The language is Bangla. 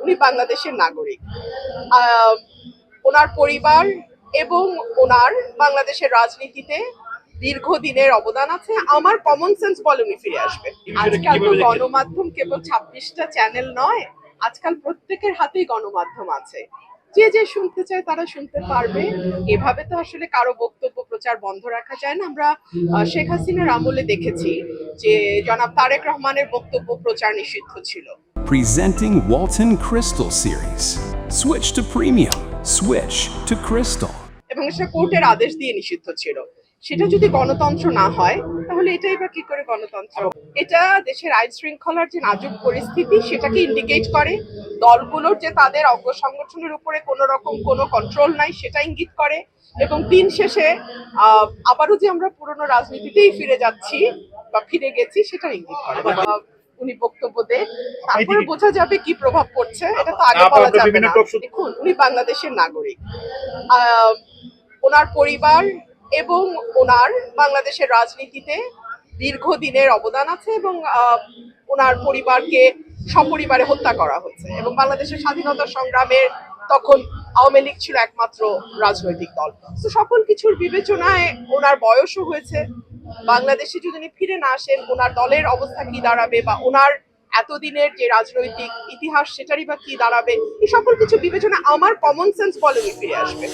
উনি বাংলাদেশের নাগরিক। ওনার পরিবার এবং ওনার বাংলাদেশের রাজনীতিতে দীর্ঘদিনের অবদান আছে। আমার কমন সেন্স বলে উনি ফিরে আসবে। আজকাল তো গণমাধ্যম কেবল 26টা চ্যানেল নয়, আজকাল প্রত্যেকের হাতেই গণমাধ্যম আছে। যে যে শুনতে চায় তারা শুনতে পারবে। এভাবে তো আসলে কারো বক্তব্য প্রচার বন্ধ রাখা যায় না। আমরা শেখ হাসিনার আমলে দেখেছি যে জনাব তারেক রহমানের বক্তব্য প্রচার নিষিদ্ধ ছিল। Presenting Walton Crystal Series. Switch to premium. Switch to Crystal. এবং সেটা কোর্টের আদেশ দিয়ে নিষিদ্ধ ছিল। সেটা যদি গণতন্ত্র না হয় তাহলে এটাই বা কি করে গণতন্ত্র? এটা দেশের আইন শৃঙ্খলার যে নাজুক পরিস্থিতি সেটাকে ইন্ডিকেট করে। দলগুলোর যে তাদের অঙ্গ সংগঠনের উপরে কোনো রকম কোনো কন্ট্রোল নাই সেটা ইঙ্গিত করে। এবং দিন শেষে আবারও যে আমরা পুরনো রাজনীতিতেই ফিরে যাচ্ছি বা ফিরে গেছি সেটা ইঙ্গিত করে। উনি বক্তব্য দেন, তারপরে বোঝা যাবে কি প্রভাব পড়ছে। এটা তো আগে বলা যাবে না। দেখুন, উনি বাংলাদেশের নাগরিক। ওনার পরিবার এবং ওনার বাংলাদেশের রাজনীতিতে দীর্ঘদিনের অবদান আছে এবং ওনার পরিবারকে সপরিবারে হত্যা করা হচ্ছে এবং বাংলাদেশের স্বাধীনতা সংগ্রামের তখন আওয়ামী লীগ ছিল একমাত্র রাজনৈতিক দল। তো সকল কিছুর বিবেচনায় ওনার বয়সও হয়েছে। বাংলাদেশে যদি উনি ফিরে না আসেন ওনার দলের অবস্থা কি দাঁড়াবে বা ওনার এতদিনের যে রাজনৈতিক ইতিহাস সেটারই বা কি দাঁড়াবে, এই সকল কিছু বিবেচনা আমার কমন সেন্স বলে উনি ফিরে আসবে।